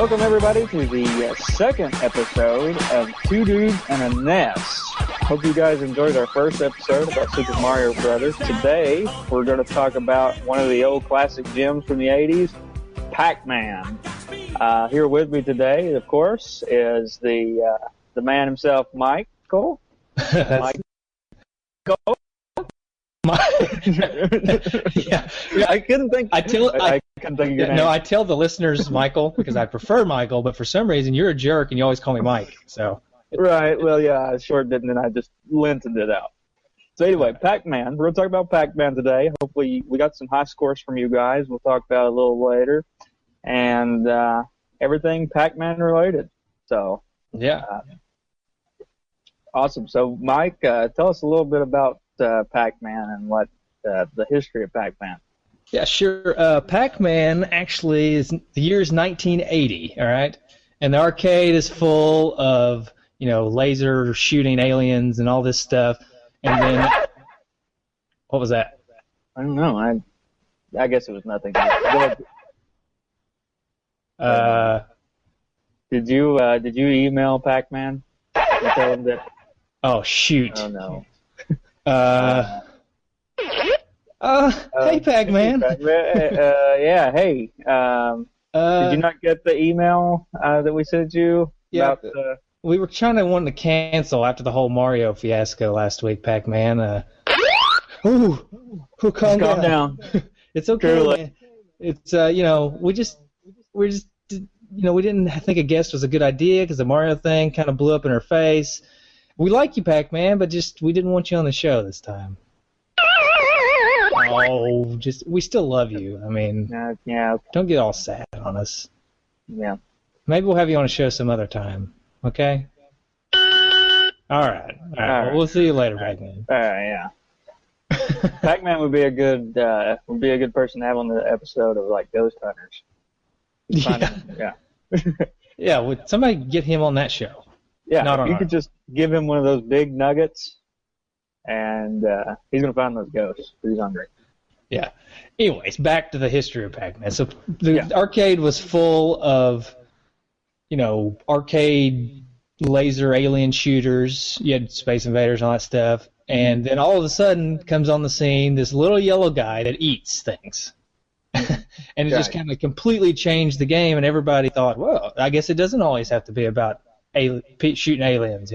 Welcome, everybody, to the second episode of Two Dudes and a NES. Hope you guys enjoyed our first episode about Super Mario Brothers. Today, we're going to talk about one of the old classic gems from the 80s, Pac-Man. Here with me today, of course, is the man himself, Michael. Michael. Yeah, I couldn't think. I couldn't think of your name. No, I tell the listeners Michael because I prefer Michael, but for some reason you're a jerk and you always call me Mike. So. Right. Well, yeah, I shortened it and then I just lengthened it out. So anyway, Pac-Man. We're going to talk about Pac-Man today. Hopefully, we got some high scores from you guys. We'll talk about it a little later, and everything Pac-Man related. So. Yeah. Awesome. So, Mike, tell us a little bit about Pac-Man and what the history of Pac-Man. Yeah, sure. Pac-Man actually is the year is 1980. All right, and the arcade is full of laser shooting aliens and all this stuff. And then what was that? I don't know. I guess it was nothing. Did you email Pac-Man and tell him that? Oh shoot! Oh no. Hey, Pac-Man. Yeah, hey. Did you not get the email that we sent you? Yeah. About, we were wanting to cancel after the whole Mario fiasco last week, Pac-Man. Calm down. It's okay. Truly. Man. It's we didn't think a guest was a good idea because the Mario thing kind of blew up in our face. We like you, Pac-Man, but we didn't want you on the show this time. Oh, we still love you. I mean, yeah. Don't get all sad on us. Yeah. Maybe we'll have you on a show some other time. Okay. All right. Well, we'll see you later, Pac-Man. All right. Yeah. Pac-Man would be a good person to have on the episode of like Ghost Hunters. Yeah. Yeah. Would somebody get him on that show? Yeah. You could just give him one of those big nuggets, and he's gonna find those ghosts. He's hungry. Yeah. Anyways, back to the history of Pac-Man. So the arcade was full of, arcade laser alien shooters. You had Space Invaders and all that stuff. And then all of a sudden comes on the scene this little yellow guy that eats things. And it just kind of completely changed the game, and everybody thought, well, I guess it doesn't always have to be about shooting aliens,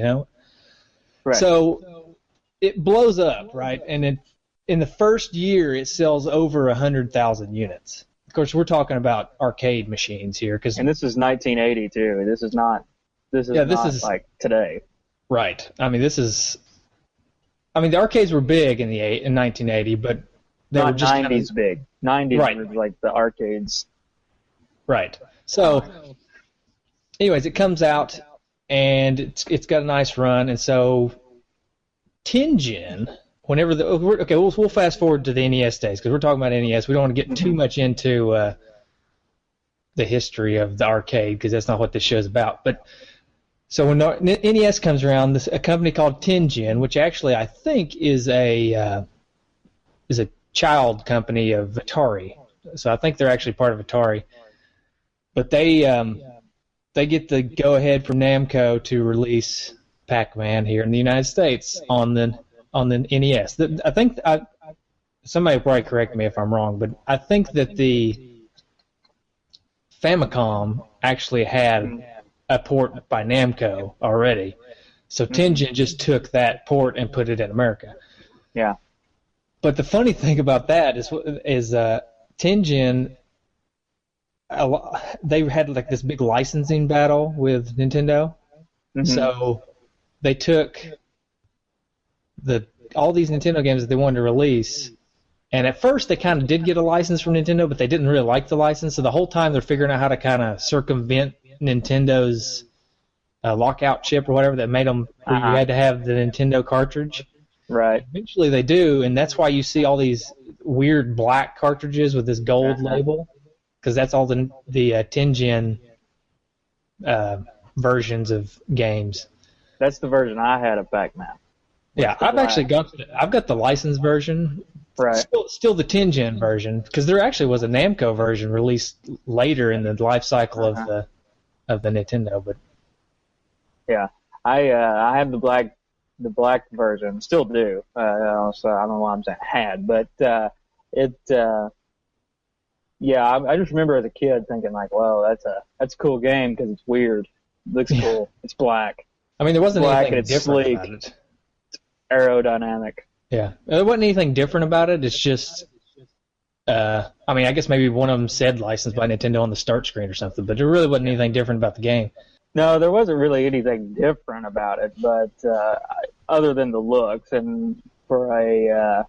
Right. So it blows up, right? And in the first year, it sells over 100,000 units. Of course, we're talking about arcade machines here, and this is 1980 too. This is not like today. Right. I mean, the arcades were big in 1980, but they were just 90s big. 90s was like the arcades. Right. So, anyways, it comes out and it's got a nice run, and so Tengen. We'll fast forward to the NES days because we're talking about NES. We don't want to get too much into the history of the arcade because that's not what this show's about. But so when NES comes around, a company called Tengen, which actually I think is a child company of Atari. So I think they're actually part of Atari. But they get the go-ahead from Namco to release Pac-Man here in the United States on the NES. I think somebody will probably correct me if I'm wrong, but I think that the Famicom actually had a port by Namco already. So Tengen just took that port and put it in America. Yeah. But the funny thing about that is Tengen, they had like this big licensing battle with Nintendo. Mm-hmm. So they took all these Nintendo games that they wanted to release, and at first they kind of did get a license from Nintendo, but they didn't really like the license. So the whole time they're figuring out how to kind of circumvent Nintendo's lockout chip or whatever that made them where you had to have the Nintendo cartridge. Right. Eventually they do, and that's why you see all these weird black cartridges with this gold label, because that's all the Tengen versions of games. That's the version I had of Pac-Man. Yeah, I've got the licensed version. Right. Still the Tengen version, because there actually was a Namco version released later in the life cycle of of the Nintendo. But yeah, I have the black version, still do. So I don't know why I'm saying had, but yeah, I just remember as a kid thinking like, "Whoa, that's a cool game because it's weird, looks cool, it's black." I mean, there wasn't Black anything and it's different sleek. about it. Aerodynamic. Yeah, there wasn't anything different about it. It's just, I mean, I guess maybe one of them said licensed by Nintendo on the start screen or something, but there really wasn't anything different about the game. No, there wasn't really anything different about it, but other than the looks, and for a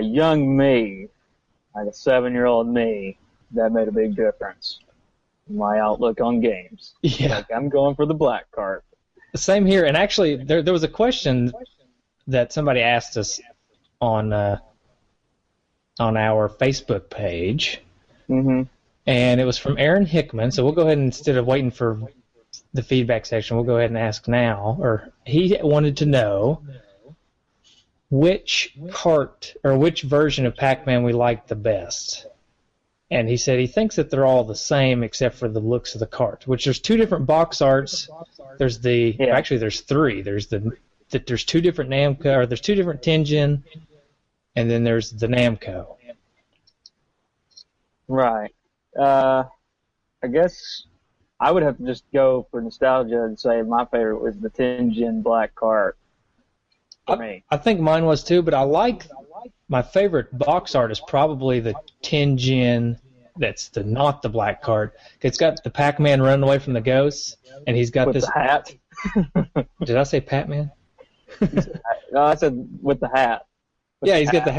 young me, like a 7-year-old me, that made a big difference in my outlook on games. Yeah. Like, I'm going for the black card. Same here, and actually, there was a question that somebody asked us on our Facebook page, Mm-hmm. and it was from Aaron Hickman. So we'll go ahead and, instead of waiting for the feedback section, we'll go ahead and ask now. Or he wanted to know which part or which version of Pac-Man we liked the best. And he said he thinks that they're all the same except for the looks of the cart, which there's two different box arts. There's actually there's three. There's there's two different Namco, or there's two different Tenjin, and then there's the Namco. Right. I guess I would have to just go for nostalgia and say my favorite was the Tenjin black cart. For me. I think mine was too, but my favorite box art is probably the Tenjin that's not the black cart. It's got the Pac-Man running away from the ghosts, and he's got with this the hat. Did I say Pac-Man? No, I said with the hat. Yeah, he's got the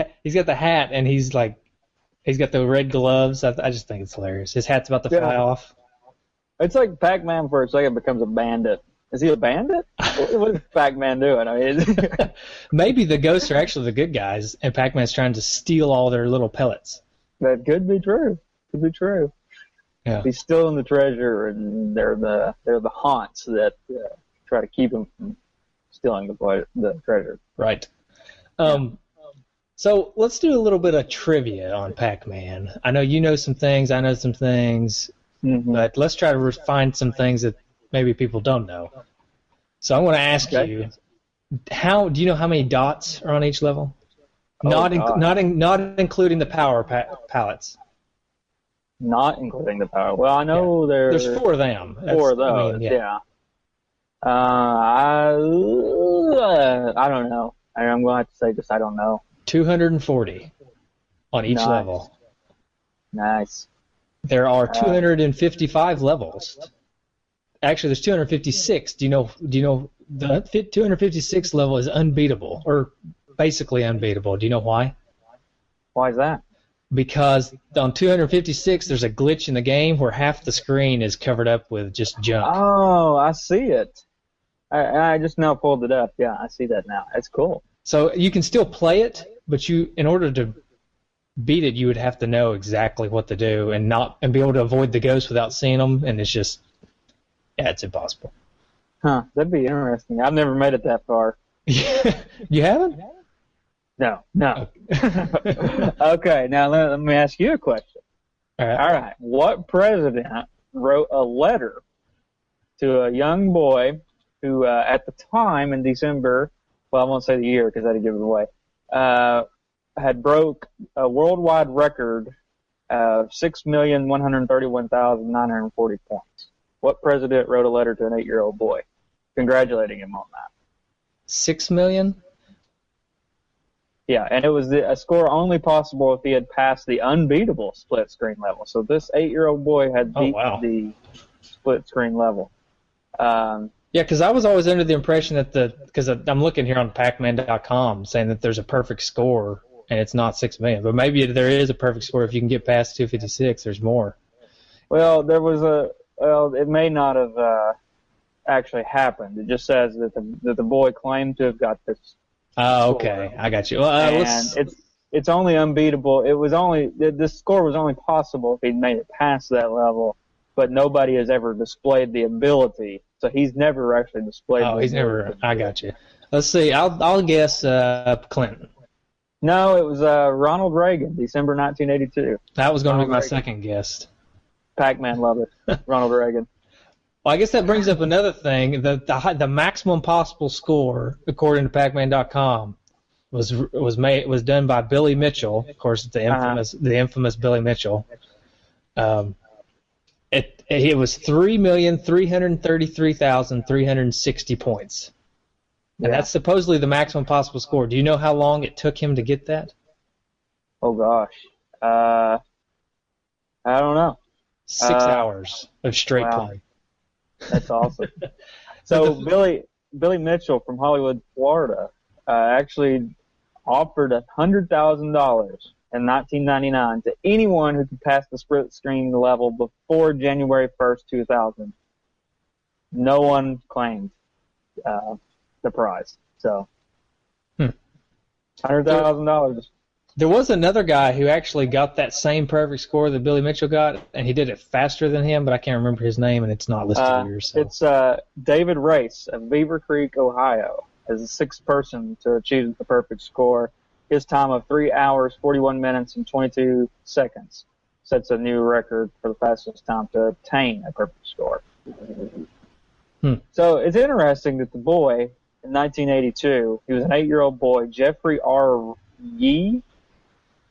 hat, and he's got the red gloves. I just think it's hilarious. His hat's about to fly off. It's like Pac-Man for a second becomes a bandit. Is he a bandit? What is Pac-Man doing? I mean, maybe the ghosts are actually the good guys, and Pac-Man's trying to steal all their little pellets. That could be true. Could be true. Yeah. He's stealing the treasure, and they're the haunts that try to keep him from stealing the treasure. Right. So let's do a little bit of trivia on Pac-Man. I know you know some things, I know some things, but let's try to find some things that maybe people don't know. So I'm going to ask you, do you know how many dots are on each level? Not including the power pallets. Not including the power. Well, I know there's 4 of them. Four of those. Yeah. I don't know. I'm going to have to say just I don't know. 240 on each level. Nice. There are 255 levels. Actually, there's 256. Do you know the 256 level is unbeatable, or basically unbeatable? Do you know why? Why is that? Because on 256, there's a glitch in the game where half the screen is covered up with just junk. Oh, I see it. I just now pulled it up. Yeah, I see that now. It's cool. So you can still play it, but in order to beat it, you would have to know exactly what to do and be able to avoid the ghosts without seeing them, and it's just, it's impossible. Huh, that'd be interesting. I've never made it that far. You haven't? No. Okay, now let me ask you a question. All right. What president wrote a letter to a young boy who, at the time in December, well, I won't say the year because that'd give it away, had broke a worldwide record of 6,131,940 points? What president wrote a letter to an 8-year-old boy congratulating him on that? 6 million? Yeah, and it was a score only possible if he had passed the unbeatable split screen level. So this 8-year-old boy had beat the split screen level. Yeah, because I was always under the impression that because I'm looking here on Pacman.com saying that there's a perfect score and it's not 6 million, but maybe there is a perfect score if you can get past 256. There's more. Well, it may not have actually happened. It just says that the boy claimed to have got this. Oh, okay, I got you. Well, it's only unbeatable. This score was only possible if he made it past that level, but nobody has ever displayed the ability. So he's never actually displayed. Oh, he's never. I got you. Let's see. I'll guess Clinton. No, it was Ronald Reagan, December 1982. That was going to be my second guess. Pac-Man loved it. Ronald Reagan. Well, I guess that brings up another thing. The maximum possible score, according to Pac-Man.com, was done by Billy Mitchell. Of course, the infamous Billy Mitchell. It was 3,333,360 points, and that's supposedly the maximum possible score. Do you know how long it took him to get that? Oh gosh, I don't know. 6 hours of straight play. That's awesome. So Billy Mitchell from Hollywood, Florida, actually offered $100,000 in 1999 to anyone who could pass the split screen level before January 1st, 2000. No one claimed the prize. So $100,000. There was another guy who actually got that same perfect score that Billy Mitchell got, and he did it faster than him, but I can't remember his name, and it's not listed here. So. It's David Race of Beaver Creek, Ohio, as the sixth person to achieve the perfect score. His time of 3 hours, 41 minutes, and 22 seconds sets a new record for the fastest time to obtain a perfect score. So it's interesting that the boy, in 1982, he was an 8-year-old boy, Jeffrey R. Yee,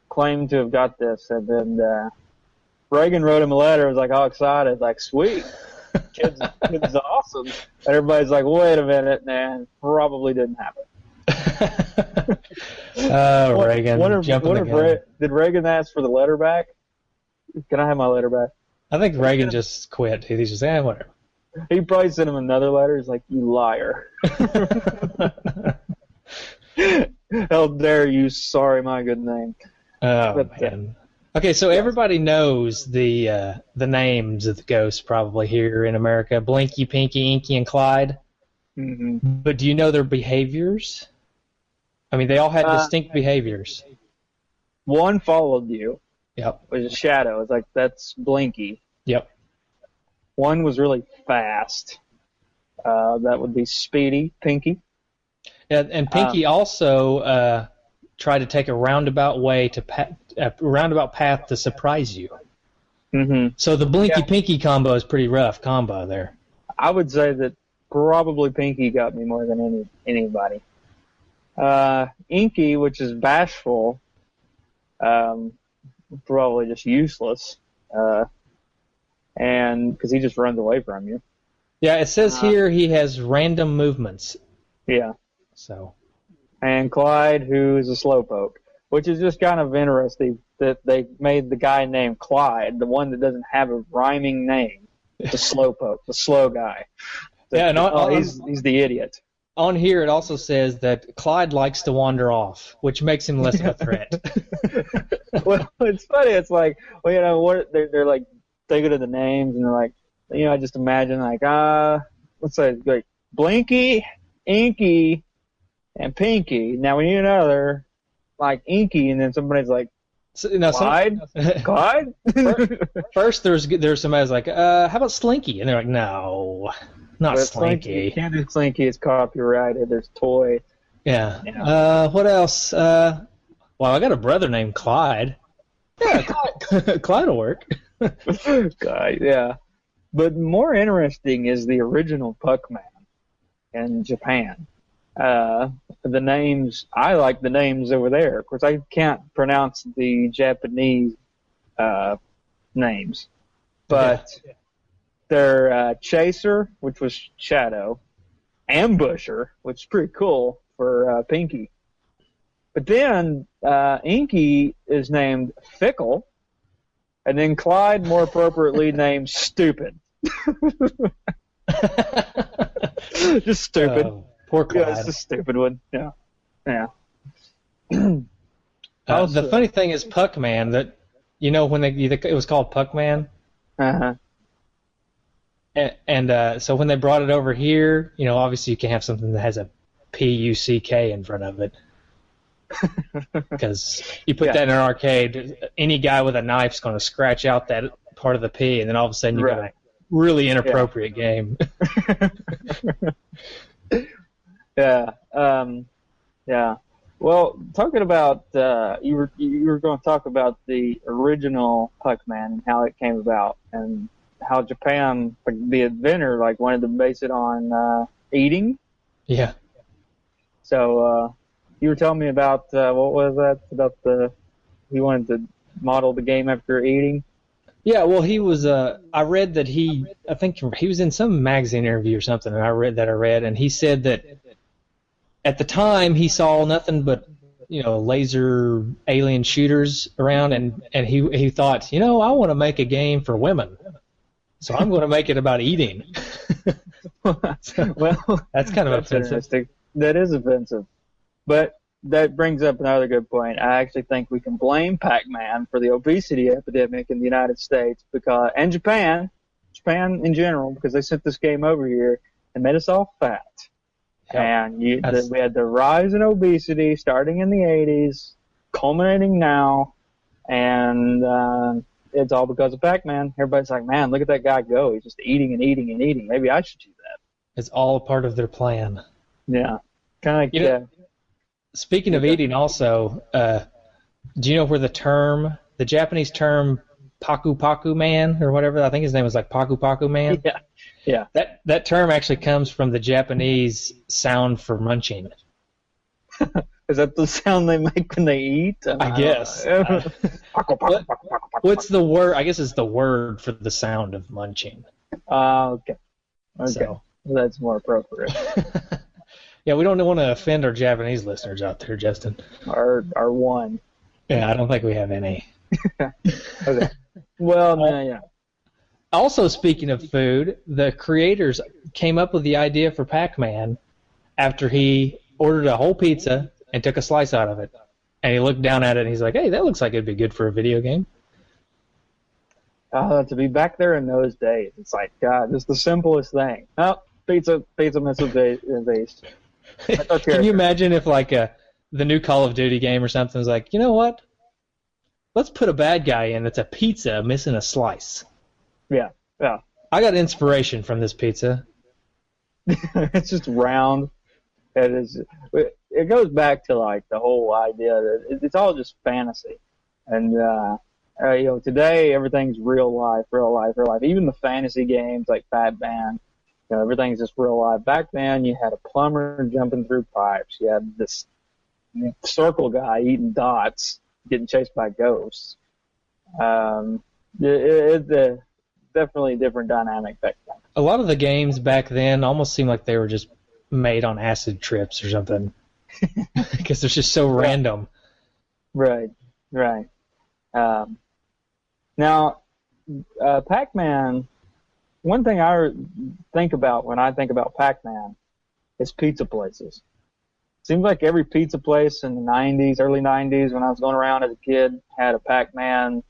claimed to have got this, and then Reagan wrote him a letter. Was like all excited, like sweet, kid's awesome. And everybody's like, wait a minute, man, probably didn't happen. Reagan, did Reagan ask for the letter back? Can I have my letter back? I think Reagan just quit. He's just whatever. He probably sent him another letter. He's like, you liar. How dare you? Sorry, my good name. Oh, man. Okay, so everybody knows the names of the ghosts probably here in America: Blinky, Pinky, Inky, and Clyde. Mm-hmm. But do you know their behaviors? I mean, they all had distinct behaviors. One followed you. Yep. It was a shadow. It's like, that's Blinky. Yep. One was really fast. That would be Speedy, Pinky. Yeah, and Pinky also tried to take a roundabout path to surprise you. Mm-hmm. So the Blinky-Pinky combo is pretty rough combo there. I would say that probably Pinky got me more than anybody. Inky, which is bashful, probably just useless, and because he just runs away from you. Yeah, it says here he has random movements. Yeah. So. And Clyde, who is a slowpoke, which is just kind of interesting that they made the guy named Clyde, the one that doesn't have a rhyming name, the slowpoke, the slow guy. Yeah, and he's the idiot. On here, it also says that Clyde likes to wander off, which makes him less of a threat. Well, it's funny. It's like, well, you know, what they're like thinking of the names, and they're like, you know, I just imagine like, let's say like Blinky, Inky, and Pinky. Now we need another like Inky, and then somebody's like, Clyde? Clyde? First, there's somebody's like, how about Slinky? And they're like, no. Not Slinky. You can't do Slinky. It's copyrighted. There's toy. Yeah. What else? Well, I got a brother named Clyde. Yeah, Clyde will work. Clyde, yeah. But more interesting is the original Pac-Man in Japan. The names, I like the names over there. Of course, I can't pronounce the Japanese names. But... Yeah. They're Chaser, which was Shadow, Ambusher, which is pretty cool for Pinky. But then Inky is named Fickle, and then Clyde, more appropriately, named Stupid. Just stupid. Poor Clyde. Yeah, it's a stupid one. Yeah. Yeah. The funny thing is Pac-Man, that, you know, when it was called Pac-Man. Uh-huh. And so when they brought it over here, you know, obviously you can have something that has a P-U-C-K in front of it. Because you put that in an arcade, any guy with a knife's going to scratch out that part of the P, and then all of a sudden you got a really inappropriate game. Yeah. Yeah. Well, talking about you were going to talk about the original Pac-Man and how it came about and how Japan, like the inventor, like wanted to base it on eating. Yeah. So you were telling me about what was that about he wanted to model the game after eating. Yeah, well, he was. I read that I think he was in some magazine interview or something, and I read, and he said that at the time he saw nothing but laser alien shooters around, and he thought, I want to make a game for women, so I'm going to make it about eating. Well, that's kind of offensive. Interesting. That is offensive, but that brings up another good point. I actually think we can blame Pac-Man for the obesity epidemic in the United States and Japan in general, because they sent this game over here and made us all fat. Yeah, and we had the rise in obesity starting in the 80s, culminating now, and it's all because of Pac-Man. Everybody's like, man, look at that guy go. He's just eating and eating and eating. Maybe I should do that. It's all a part of their plan. Yeah. Kind of Speaking of eating also, do you know where the Japanese term Paku Paku Man or whatever, I think his name was like Paku Paku Man? Yeah. That term actually comes from the Japanese sound for munching. Is that the sound they make when they eat? I guess. What's the word? I guess it's the word for the sound of munching. Okay. So. That's more appropriate. Yeah, we don't want to offend our Japanese listeners out there, Justin. Our one. Yeah, I don't think we have any. Okay. Well, yeah. Also, speaking of food, the creators came up with the idea for Pac-Man after he ordered a whole pizza and took a slice out of it. And he looked down at it and he's like, hey, that looks like it'd be good for a video game. To be back there in those days, it's like, God, it's the simplest thing. Oh, pizza missile base. Can you imagine if the new Call of Duty game or something was like, you know what? Let's put a bad guy in that's a pizza missing a slice. Yeah. I got inspiration from this pizza. It's just round. It goes back to like the whole idea that it's all just fantasy, and today everything's real life. Even the fantasy games like Pac-Man, everything's just real life. Back then, you had a plumber jumping through pipes. You had this circle guy eating dots, getting chased by ghosts. It's definitely a different dynamic back then. A lot of the games back then almost seemed like they were just made on acid trips or something, because they're just so random. Right. Now, Pac-Man. One thing I think about when I think about Pac-Man is pizza places. Seems like every pizza place in the 90s, early 90s, when I was going around as a kid, had a Pac-Man.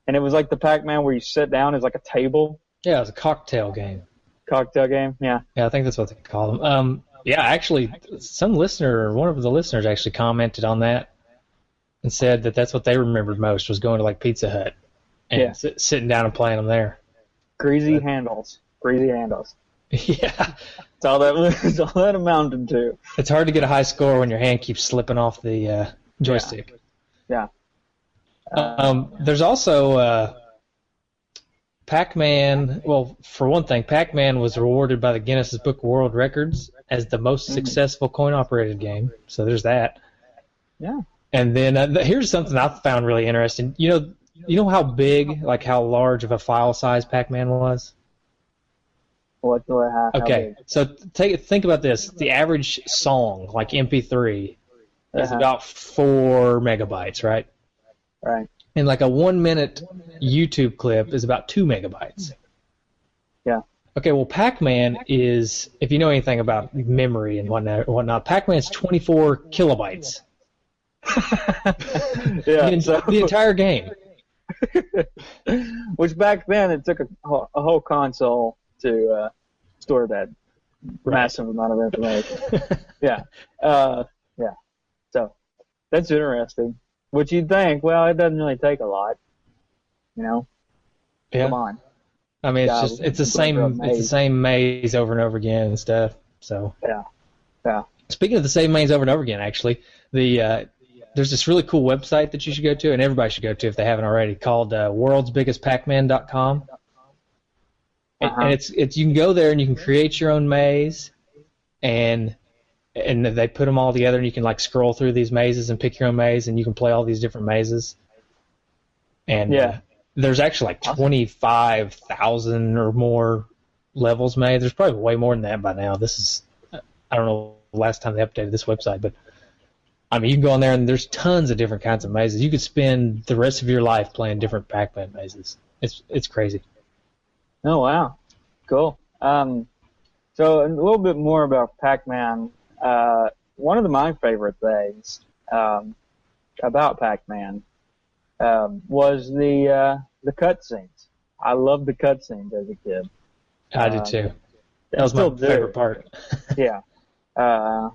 And it was like the Pac-Man where you sit down as like a table. Yeah, it was a cocktail game. Cocktail game, yeah. Yeah, I think that's what they call them. Yeah, actually, one of the listeners actually commented on that and said that that's what they remembered most, was going to like Pizza Hut and sitting down and playing them there. Greasy handles. Yeah. That's all that amounted to. It's hard to get a high score when your hand keeps slipping off the joystick. Yeah. There's also Pac-Man. Well, for one thing, Pac-Man was rewarded by the Guinness Book of World Records as the most successful coin-operated game. So there's that. Yeah. And then here's something I found really interesting. You know how big, like how large of a file size Pac-Man was? What do I have? Okay, so think about this. The average song, like MP3, is about 4 megabytes, right? Right. And like a 1 minute YouTube clip is about 2 megabytes. Yeah. Okay, well, Pac-Man is, if you know anything about memory and whatnot, Pac-Man's 24 kilobytes. Yeah. The entire game. Which back then it took a whole console to store that massive amount of information. Yeah. So that's interesting. Which you'd think, well, it doesn't really take a lot, Yeah. Come on. I mean, it's the same maze over and over again and stuff. So. Yeah. Speaking of the same maze over and over again, actually, there's this really cool website that you should go to, and everybody should go to if they haven't already, called worldsbiggestpacman.com. And it's you can go there and you can create your own maze, and they put them all together and you can like scroll through these mazes and pick your own maze and you can play all these different mazes. And there's actually like 25,000 or more levels made. There's probably way more than that by now. This is, I don't know the last time they updated this website, but I mean, you can go on there and there's tons of different kinds of mazes. You could spend the rest of your life playing different Pac-Man mazes. It's crazy. Oh, wow. Cool. So a little bit more about Pac-Man. One of my favorite things about Pac-Man was the cutscenes. I loved the cutscenes as a kid. I did too. That was my favorite part. Yeah. My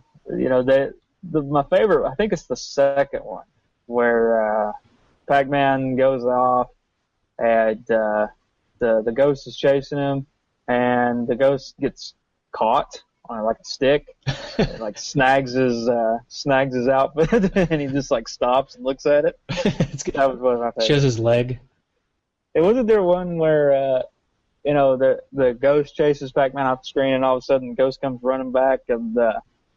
favorite, I think it's the second one, where Pac-Man goes off and the ghost is chasing him, and the ghost gets caught on like a stick, and, like snags his outfit, and he just like stops and looks at it. That was one of my favorites. Shows his leg. It wasn't there one where the ghost chases Pac-Man off the screen, and all of a sudden the ghost comes running back, and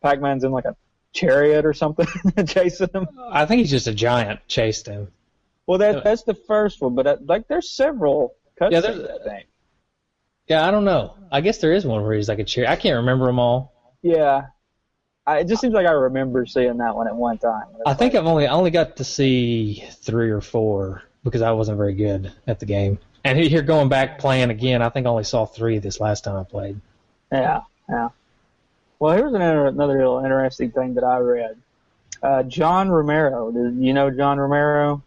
Pac-Man's in like a chariot or something chasing him. I think he's just a giant chased him. Well, that's the first one, but there's several cutscenes, I think. Yeah, I don't know. I guess there is one where he's like a chariot. I can't remember them all. Yeah, it just seems like I remember seeing that one at one time. I think I only got to see 3 or 4 because I wasn't very good at the game. And here going back playing again, I think I only saw 3 this last time I played. Yeah. Well, here's another little interesting thing that I read. John Romero. Do you know John Romero?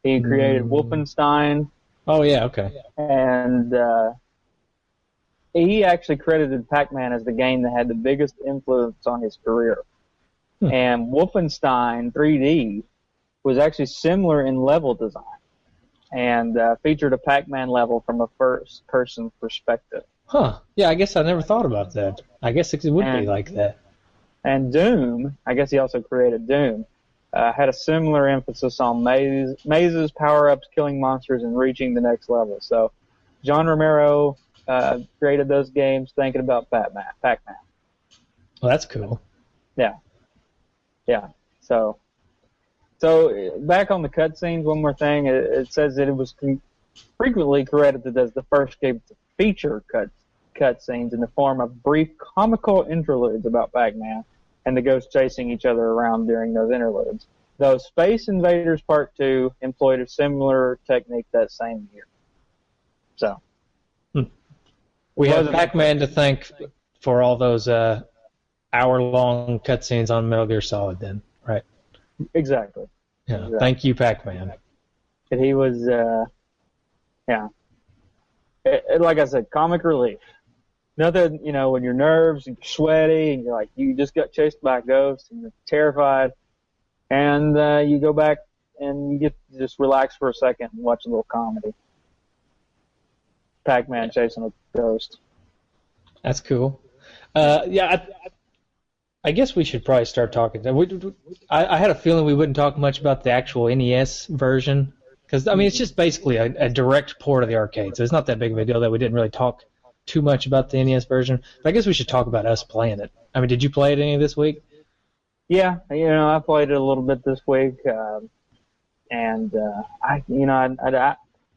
He created Wolfenstein. Oh, yeah, okay. And he actually credited Pac-Man as the game that had the biggest influence on his career. And Wolfenstein 3D was actually similar in level design and featured a Pac-Man level from a first-person perspective. Huh. Yeah, I guess I never thought about that. I guess it would be like that. And Doom, I guess he also created Doom, had a similar emphasis on mazes, power-ups, killing monsters, and reaching the next level. So John Romero created those games thinking about Pac-Man. Well, that's cool. Yeah. So back on the cutscenes, one more thing. It says that it was frequently credited as the first game to feature cutscenes in the form of brief comical interludes about Pac-Man and the ghosts chasing each other around during those interludes. Though Space Invaders Part 2 employed a similar technique that same year. So we have Pac-Man to thank for all those hour-long cutscenes on Metal Gear Solid then, right? Exactly. Yeah. Exactly. Thank you, Pac-Man. And he was, like I said, comic relief. Nothing, when you're nervous and you're sweaty and you're like, you just got chased by a ghost and you're terrified, and you go back and you get to just relax for a second and watch a little comedy. Pac-Man chasing a ghost. That's cool. I guess we should probably start talking. I had a feeling we wouldn't talk much about the actual NES version because, I mean, it's just basically a direct port of the arcade, so it's not that big of a deal that we didn't really talk too much about the NES version. But I guess we should talk about us playing it. I mean, did you play it any this week? Yeah, I played it a little bit this week,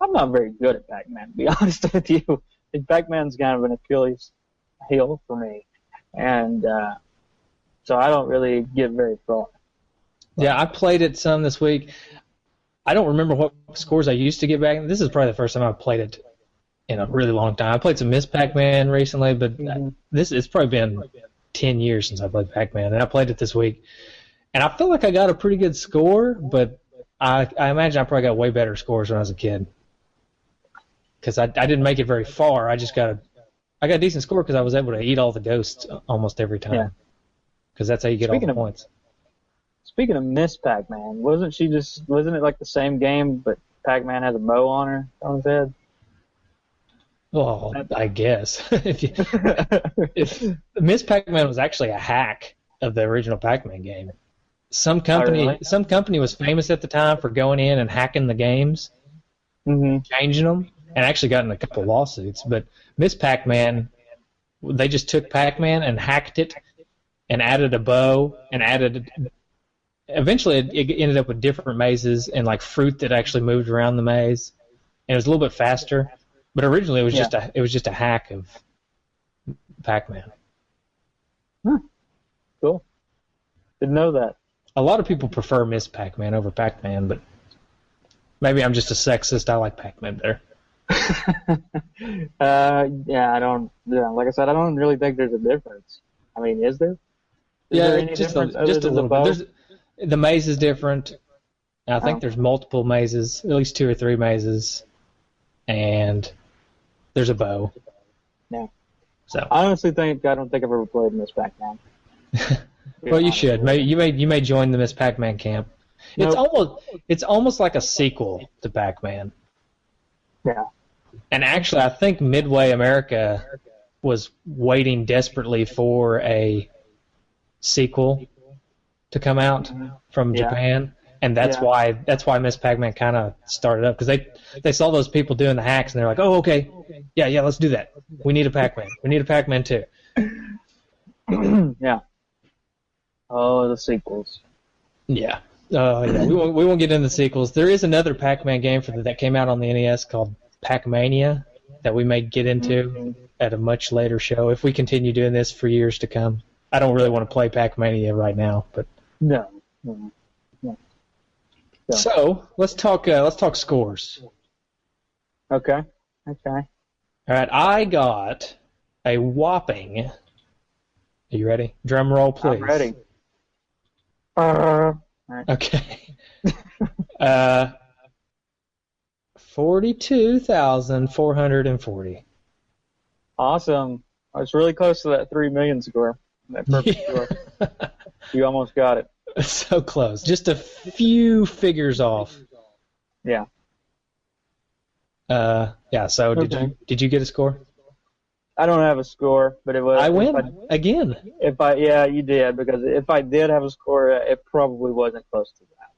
I'm not very good at Pac-Man, to be honest with you. Pac-Man's kind of an Achilles heel for me, and so I don't really get very far. Yeah, I played it some this week. I don't remember what scores I used to get back. This is probably the first time I've played it in a really long time. I played some Miss Pac-Man recently, but it's probably been 10 years since I played Pac-Man, and I played it this week. And I feel like I got a pretty good score, but I imagine I probably got way better scores when I was a kid. Because I didn't make it very far. I got a decent score because I was able to eat all the ghosts almost every time. Because that's how you get all the points. Speaking of Miss Pac-Man, wasn't it like the same game, but Pac-Man has a bow on his head? Well, I guess. if Miss Pac-Man was actually a hack of the original Pac-Man game. Some company was famous at the time for going in and hacking the games, changing them, and actually gotten a couple lawsuits. But Miss Pac-Man, they just took Pac-Man and hacked it and added a bow and added. Eventually, it ended up with different mazes and like fruit that actually moved around the maze, and it was a little bit faster. But originally, it was just a hack of Pac-Man. Cool. Didn't know that. A lot of people prefer Miss Pac-Man over Pac-Man, but maybe I'm just a sexist. I like Pac-Man better. I don't. Yeah, like I said, I don't really think there's a difference. I mean, is there? Is there any difference just a than little the bit. The maze is different. I think there's multiple mazes, at least 2 or 3 mazes, and there's a bow. Yeah. So I honestly I don't think I've ever played Miss Pac-Man. well, you should. You may join the Miss Pac-Man camp. Nope. It's almost like a sequel to Pac-Man. Yeah. And actually, I think Midway America was waiting desperately for a sequel to come out from Japan, and that's why Miss Pac-Man kind of started up, because they saw those people doing the hacks and they're like, oh, okay, yeah, let's do that. We need a Pac-Man. We need a Pac-Man too. Yeah. Oh, the sequels. Yeah. We won't get into the sequels. There is another Pac-Man game that came out on the NES called Pac-Mania that we may get into at a much later show if we continue doing this for years to come. I don't really want to play Pac-Mania right now, but no. So let's talk scores. Okay. All right, I got a whopping. Are you ready? Drum roll, please. I'm ready. Okay. 42,440. Awesome. I was really close to that 3 million score. That perfect score. You almost got it. So close. Just a few figures off. Yeah. So did you get a score? I don't have a score, but it was. I win again. You did, because if I did have a score, it probably wasn't close to that.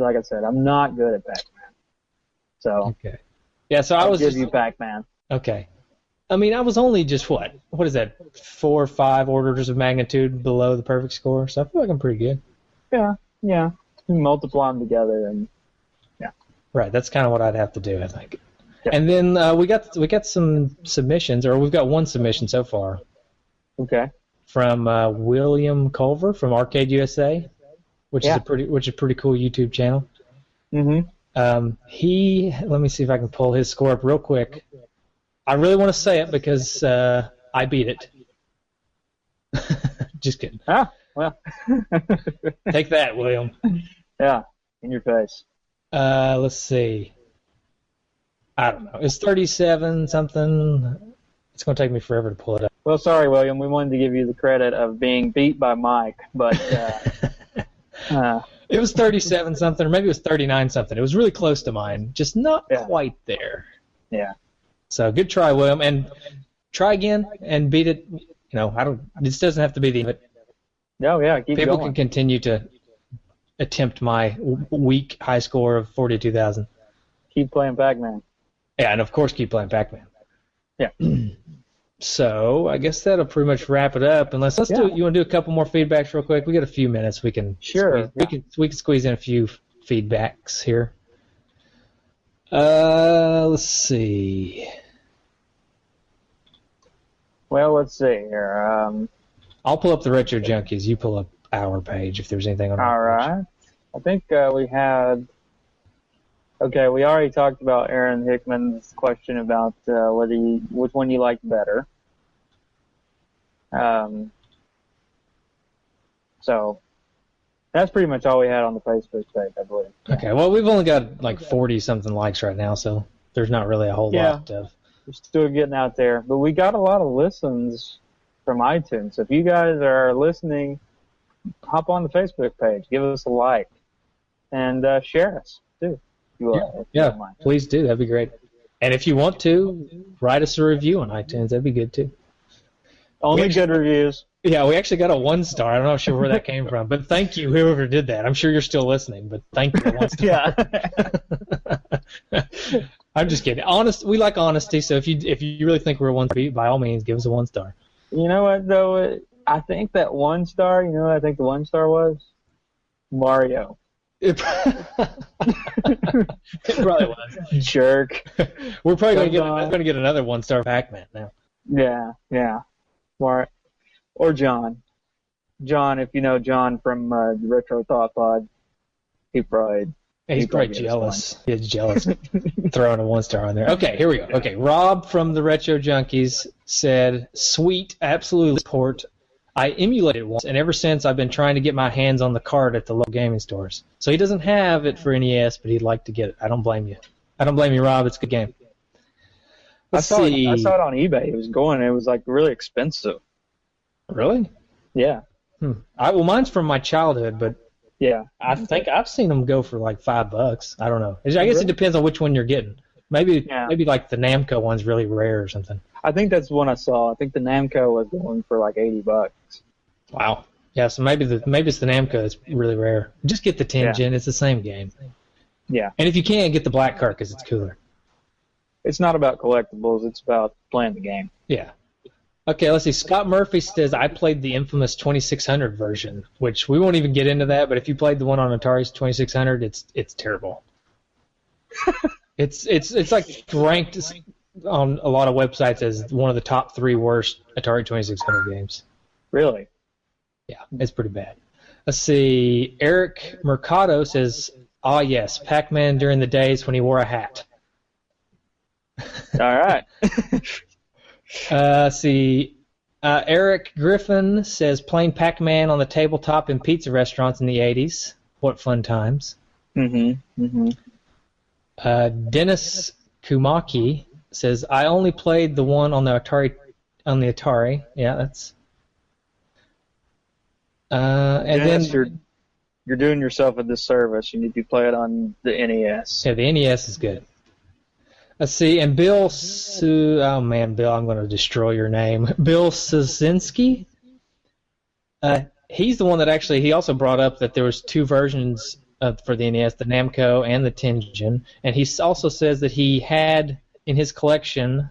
Like I said, I'm not good at Pac-Man. So. Okay. Yeah. So I'll give you Pac-Man. Okay. I mean, I was only just what is that? 4 or 5 orders of magnitude below the perfect score. So I feel like I'm pretty good. Yeah. You multiply them together, and right. That's kind of what I'd have to do, I think. Yep. And then we got some submissions, or we've got one submission so far. Okay. From William Culver from Arcade USA, which is a pretty cool YouTube channel. Mm-hmm. Let me see if I can pull his score up real quick. I really want to say it because I beat it. Just kidding. Ah, well. Take that, William. Yeah, in your face. Let's see. I don't know. It's 37 something. It's going to take me forever to pull it up. Well, sorry, William. We wanted to give you the credit of being beat by Mike, but it was 37 something, or maybe it was 39 something. It was really close to mine, just not quite there. Yeah. So good try, William, and try again and beat it. This doesn't have to be the end. No, yeah, keep People going. can continue to attempt my weak high score of 42,000. Keep playing Pac-Man. Yeah, and of course keep playing Pac-Man. Yeah. So I guess that'll pretty much wrap it up. Unless you want to do a couple more feedbacks real quick? We got a few minutes. We can we can squeeze in a few feedbacks here. Let's see. Well, let's see here. I'll pull up the Retro Junkies. You pull up our page if there's anything on our All right. I think we had. Okay, we already talked about Aaron Hickman's question about which one you liked better. So that's pretty much all we had on the Facebook page, I believe. Okay, well, we've only got like 40-something likes right now, so there's not really a whole lot of... We're still getting out there. But we got a lot of listens from iTunes. So if you guys are listening, hop on the Facebook page, give us a like, and share us, too. Please do. That'd be great. And if you want to, write us a review on iTunes. That'd be good, too. Only good reviews. Yeah, we actually got a 1-star. I'm not sure where that came from, but thank you, whoever did that. I'm sure you're still listening, but thank you for 1 star. Yeah. I'm just kidding. Honest, we like honesty. So if you really think we're a 1 star, by all means, give us a 1 star. You know what though? I think that 1 star. You know what I think the 1 star was? Mario. It probably was. Jerk. We're probably going to get another 1 star Pac-Man now. Yeah. Or John. John, if you know John from the Retro Thought Pod, he's probably jealous. He's jealous throwing a 1 star on there. Okay, here we go. Okay, Rob from the Retro Junkies said, "Sweet, absolutely port. I emulated it once, and ever since I've been trying to get my hands on the card at the local gaming stores. So he doesn't have it for NES, but he'd like to get it. I don't blame you. Rob. It's a good game." I saw it on eBay. It was like really expensive. Really? Yeah. Well, mine's from my childhood, but yeah, I think I've seen them go for like $5. I don't know. I guess it depends on which one you're getting. Maybe like the Namco one's really rare or something. I think that's the one I saw. I think the Namco was going for like $80. Wow. Yeah, so maybe it's the Namco that's really rare. Just get the Tengen. It's the same game. Yeah. And if you can, get the black card because it's cooler. It's not about collectibles. It's about playing the game. Yeah. Okay, let's see. Scott Murphy says, "I played the infamous 2600 version," which we won't even get into that, but if you played the one on Atari's 2600, it's terrible. It's like ranked on a lot of websites as one of the top 3 worst Atari 2600 games. Really? Yeah, it's pretty bad. Let's see. Eric Mercado says, "Ah, yes, Pac-Man during the days when he wore a hat." All right. Let's see. Eric Griffin says, "Playing Pac-Man on the tabletop in pizza restaurants in the 80s. What fun times." Mm-hmm. Dennis Kumaki says, "I only played the one on the Atari. Yeah, that's. And Dennis, then you're doing yourself a disservice. You need to play it on the NES. Yeah, the NES is good. Let's see, and Bill oh man, Bill, I'm going to destroy your name. Bill Szynski. He's the one that he also brought up that there was 2 versions for the NES, the Namco and the Tengen, and he also says that he had in his collection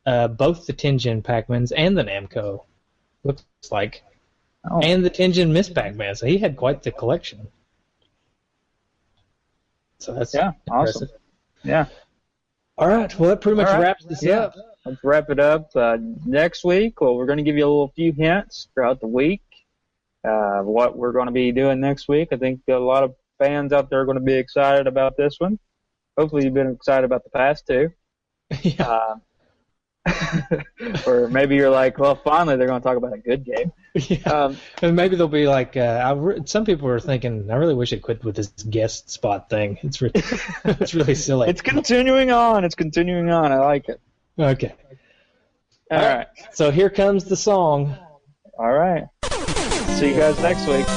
both the Tengen Pac-Mans and the Namco. Looks like. Oh. And the Tengen Miss Pac-Man, so he had quite the collection. So that's impressive. Awesome. Yeah. All right, well, that pretty much wraps this up. Let's wrap it up. Next week, we're going to give you a few hints throughout the week what we're going to be doing next week. I think a lot of fans out there are going to be excited about this one. Hopefully you've been excited about the past, too. Yeah. Or maybe you're like, well, finally they're going to talk about a good game. Yeah. And maybe they'll be like, some people are thinking, I really wish it quit with this guest spot thing. It's really silly. It's continuing on. I like it. Okay. All right. So here comes the song. All right. See you guys next week.